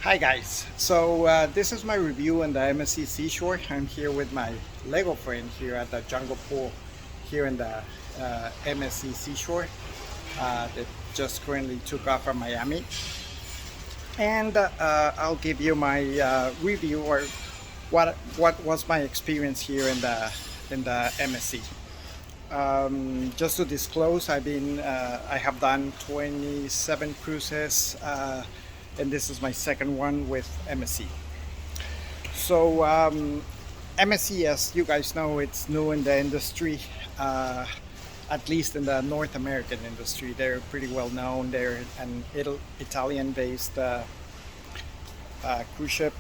Hi guys, this is my review on the MSC Seashore. I'm here with my Lego friend here at the Jungle Pool here in the MSC Seashore that just currently took off from Miami. And I'll give you my review or what was my experience here in the MSC. Just to disclose, I have done 27 cruises, and this is my second one with MSC. So MSC, as you guys know, it's new in the industry, at least in the North American industry. They're pretty well known. They're an Italian-based cruise ship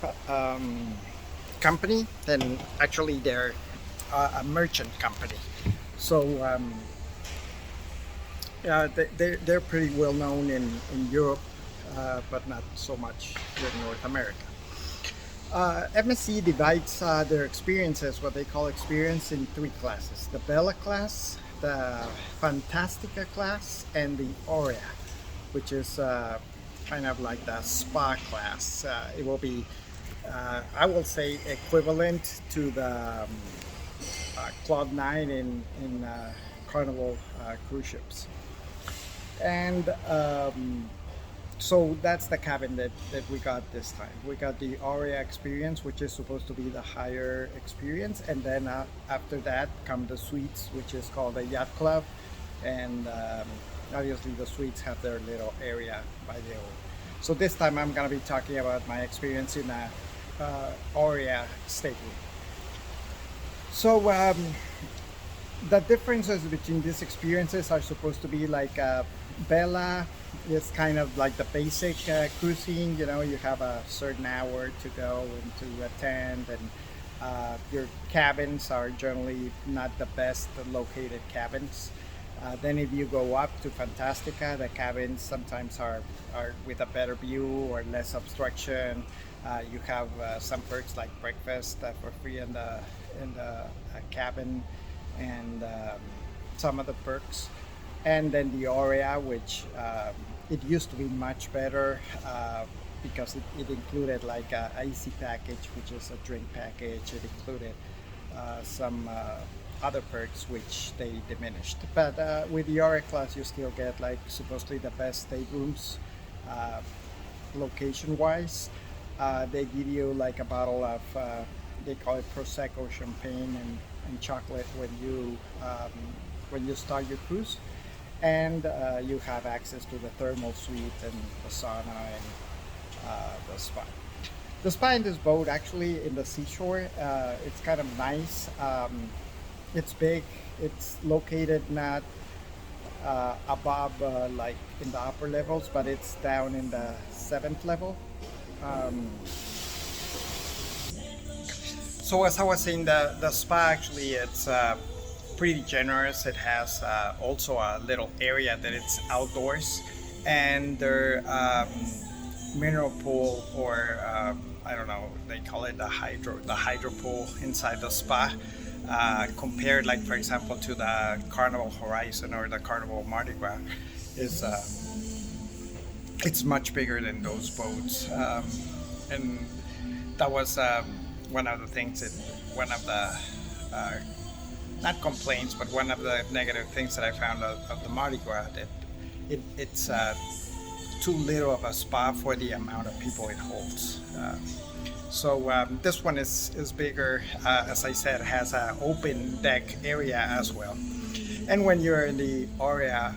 company, and actually they're a merchant company. So they're pretty well known in Europe, but not so much here in North America. MSC divides their experiences, what they call experience, in three classes: the Bella class, the Fantastica class, and the Aurea, which is kind of like the spa class. It will be, I will say, equivalent to the Cloud 9 in Carnival cruise ships. And so that's the cabin that we got this time. We got the Aurea experience, which is supposed to be the higher experience, and then after that come the suites, which is called the Yacht Club, and obviously the suites have their little area by their own. So this time I'm gonna be talking about my experience in a Aurea stateroom. So the differences between these experiences are supposed to be like Bella is kind of like the basic cruising. You know, you have a certain hour to go and to attend, and your cabins are generally not the best located cabins. Then if you go up to Fantastica, the cabins sometimes are with a better view or less obstruction. You have some perks like breakfast for free in the cabin, and some other perks. And then the Aurea, which it used to be much better because it included like a easy package, which is a drink package. It included some other perks which they diminished. But with the Aurea class, you still get like supposedly the best staterooms location-wise. They give you like a bottle of they call it Prosecco champagne and chocolate when you start your cruise, and you have access to the thermal suite and the sauna and the spa. The spa in this boat, actually in the Seashore, it's kind of nice. It's big. It's located not above like in the upper levels, but it's down in the 7th level. So as I was saying, the spa actually it's pretty generous. It has also a little area that it's outdoors, and their mineral pool, or I don't know, they call it the hydro pool inside the spa. Compared, like for example, to the Carnival Horizon or the Carnival Mardi Gras, is it's much bigger than those boats, and that was one of the things that one of the not complaints, but one of the negative things that I found of the Mardi Gras, that it's too little of a spa for the amount of people it holds. So this one is bigger. As I said, has an open deck area as well. And when you're in the Aurea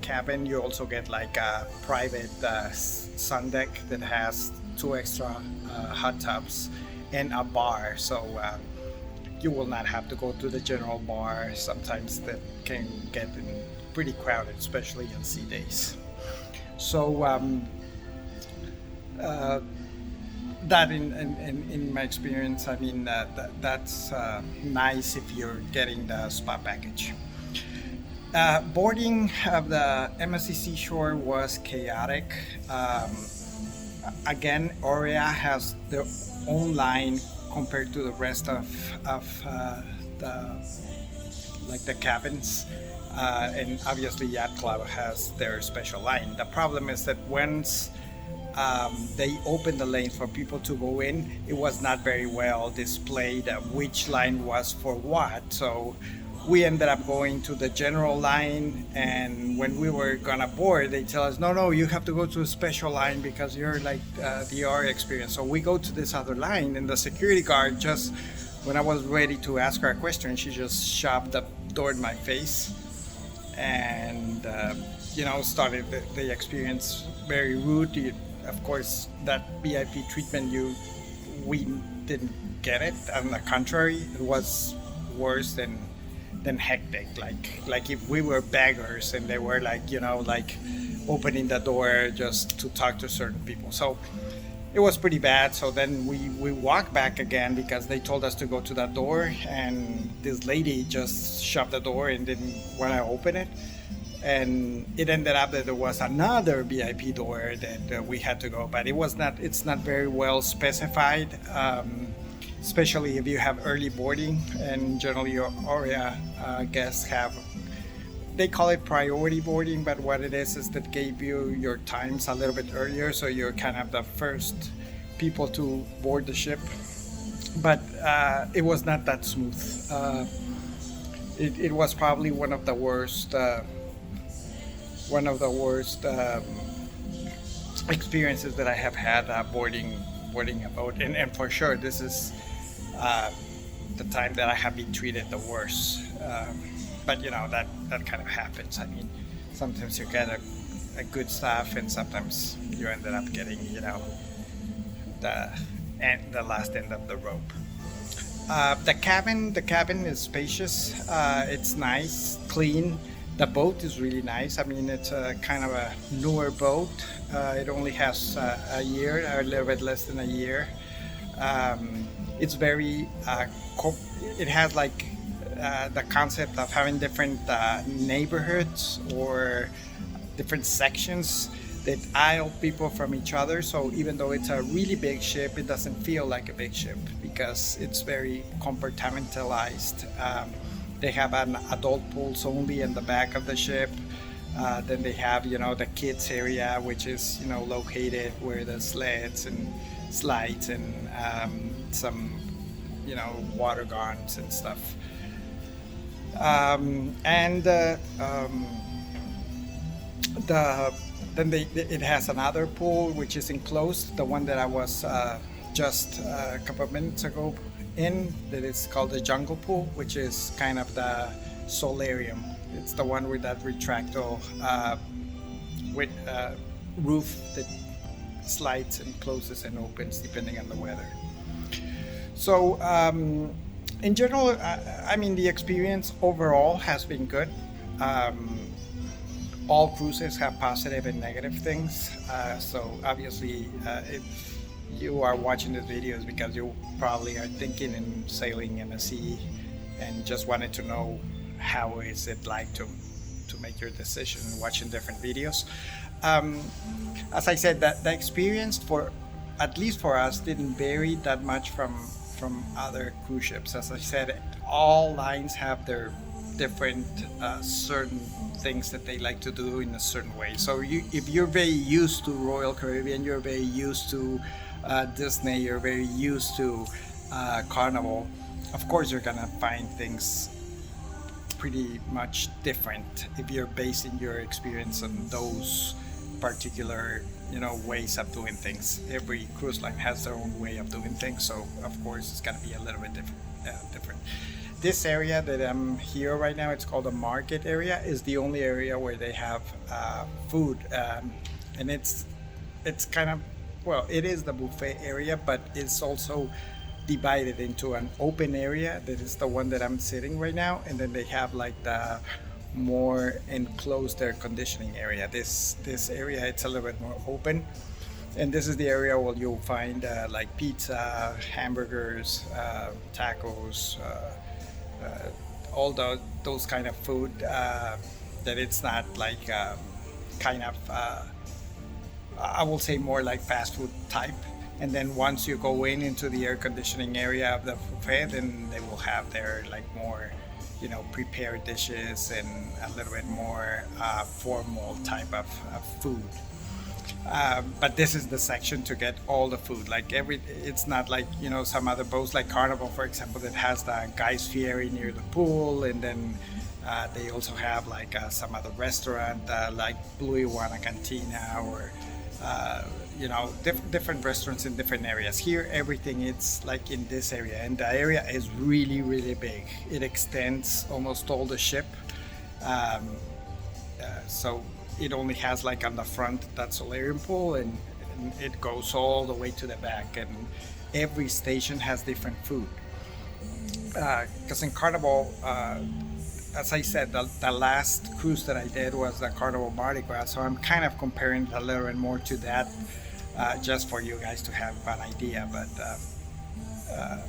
cabin, you also get like a private sun deck that has 2 extra hot tubs and a bar. So you will not have to go to the general bar. Sometimes that can get pretty crowded, especially on sea days. So that in my experience, I mean that's nice if you're getting the spa package. Boarding of the MSC Seashore was chaotic. Again, Aurea has their own line compared to the rest of the cabins, and obviously Yacht Club has their special line. The problem is that once they opened the lanes for people to go in. It was not very well displayed which line was for what. So we ended up going to the general line, and when we were gonna board, they tell us, no, you have to go to a special line because you're like the RA experience. So we go to this other line, and the security guard just, when I was ready to ask her a question, she just shoved the door in my face, and started the experience very rude. Of course, that VIP treatment, we didn't get it. On the contrary, it was worse than hectic. Like if we were beggars and they were like opening the door just to talk to certain people. So it was pretty bad. So then we walked back again because they told us to go to that door, and this lady just shoved the door and didn't want to open it. And it ended up that there was another VIP door that we had to go, but it's not very well specified, especially if you have early boarding. And generally your ARIA guests they call it priority boarding, but what it is that gave you your times a little bit earlier, so you're kind of the first people to board the ship. But it was not that smooth. It was probably one of the worst experiences that I have had boarding a boat, and for sure this is the time that I have been treated the worst. But that kind of happens. I mean, sometimes you get a good staff, and sometimes you ended up getting the last end of the rope. The cabin is spacious. It's nice, clean. The boat is really nice. I mean, it's a kind of a newer boat. It only has a year, or a little bit less than a year. It's very, it has like the concept of having different neighborhoods or different sections that aisle people from each other. So even though it's a really big ship, it doesn't feel like a big ship because it's very compartmentalized. They have an adult pools only in the back of the ship. Then they have, the kids area, which is, located where the sleds and slides and some, water guns and stuff. It has another pool which is enclosed. The one that I was just a couple of minutes ago that is called the jungle pool, which is kind of the solarium. It's the one with that retractable with roof that slides and closes and opens depending on the weather. So in general, I mean, the experience overall has been good. All cruises have positive and negative things. So obviously, if you are watching this video, is because you probably are thinking in sailing MSC and just wanted to know how is it like to make your decision watching different videos. As I said, that the experience at least for us, didn't vary that much from other cruise ships. As I said, all lines have their different certain things that they like to do in a certain way. So if you're very used to Royal Caribbean, you're very used to Disney, you're very used to Carnival, of course you're gonna find things pretty much different if you're basing your experience on those particular ways of doing things. Every cruise line has their own way of doing things, so of course it's gonna be a little bit different. This area that I'm here right now, it's called the market area, is the only area where they have food, and it's kind of, well, it is the buffet area, but it's also divided into an open area that is the one that I'm sitting right now, and then they have like the more enclosed air conditioning area. This area, it's a little bit more open, and this is the area where you'll find like pizza, hamburgers, tacos, all those kind of food, that it's not like kind of I will say more like fast food type. And then once you go into the air conditioning area of the buffet, then they will have their like more prepared dishes and a little bit more formal type of food. But this is the section to get all the food. Like it's not like some other boats like Carnival, for example, that has the guys ferry near the pool, and then they also have like some other restaurant like Blue Iguana Cantina, or different restaurants in different areas. Here, everything it's like in this area, and the area is really really big. It extends almost all the ship. Um, so it only has like on the front that solarium pool, and it goes all the way to the back, and every station has different food, because in Carnival, as I said, the last cruise that I did was the Carnival Mardi Gras, so I'm kind of comparing a little bit more to that, just for you guys to have an idea. But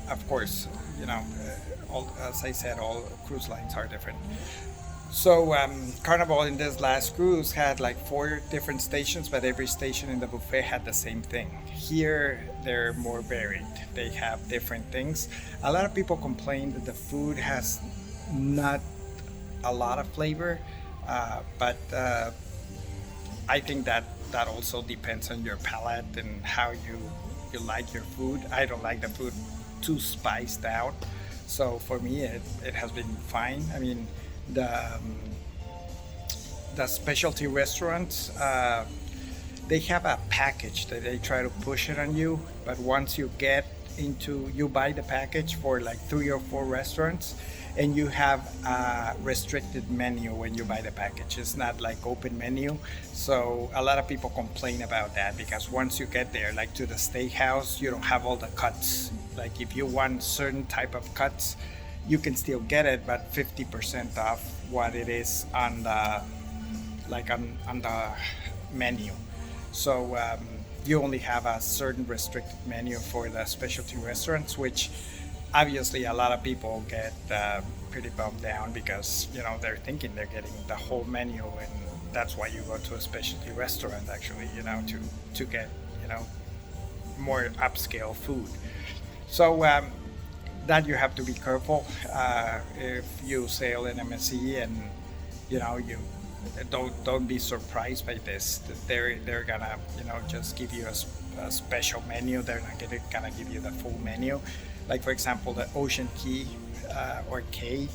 of course, as I said, all cruise lines are different. So Carnival in this last cruise had like 4 different stations, but every station in the buffet had the same thing. Here they're more varied. They have different things. A lot of people complain that the food has not a lot of flavor, but I think that also depends on your palate and how you like your food. I don't like the food too spiced out, so for me it has been fine. I mean, the the specialty restaurants, they have a package that they try to push it on you, but once you buy the package for like 3 or 4 restaurants, and you have a restricted menu when you buy the package. It's not like open menu. So a lot of people complain about that, because once you get there, like to the steakhouse, you don't have all the cuts. Like if you want certain type of cuts, you can still get it, but 50% off what it is on the on the menu. So you only have a certain restricted menu for the specialty restaurants, which obviously a lot of people get pretty bummed down, because they're thinking they're getting the whole menu, and that's why you go to a specialty restaurant actually, to get more upscale food. So that you have to be careful if you sail in MSC, and you don't be surprised by this. They're gonna just give you a special menu. They're not gonna give you the full menu. Like for example, the Ocean Key or K,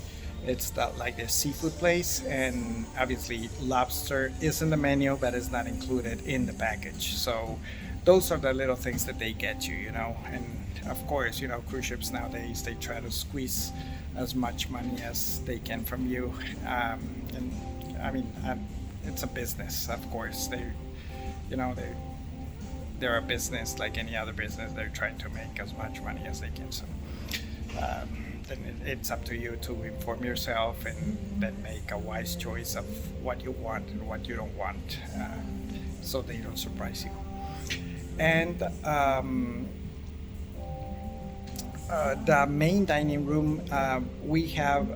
it's like the seafood place, and obviously lobster is in the menu, but it's not included in the package. So those are the little things that they get you, and of course, cruise ships nowadays, they try to squeeze as much money as they can from you. And I mean, it's a business, of course. They're a business like any other business. They're trying to make as much money as they can. So then it's up to you to inform yourself, and then make a wise choice of what you want and what you don't want, so they don't surprise you. And the main dining room, we have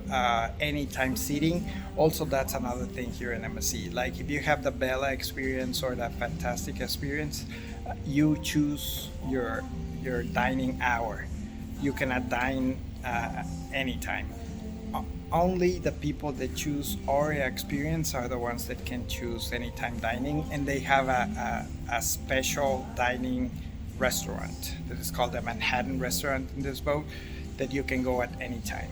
anytime seating. Also, that's another thing here in MSC. Like if you have the Bella experience or the Fantastic experience, you choose your dining hour. You cannot dine anytime. Only the people that choose Aria experience are the ones that can choose anytime dining, and they have a special dining restaurant that is called the Manhattan restaurant in this boat, that you can go at any time.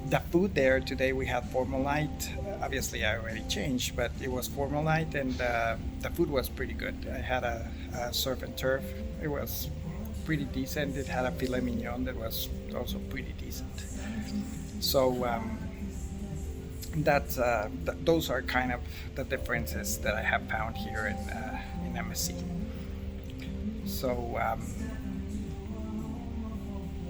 The food there today, we had formal night. Obviously I already changed, but it was formal night, and the food was pretty good. I had a surf and turf. It was pretty decent. It had a filet mignon that was also pretty decent. So those are kind of the differences that I have found here in MSC. So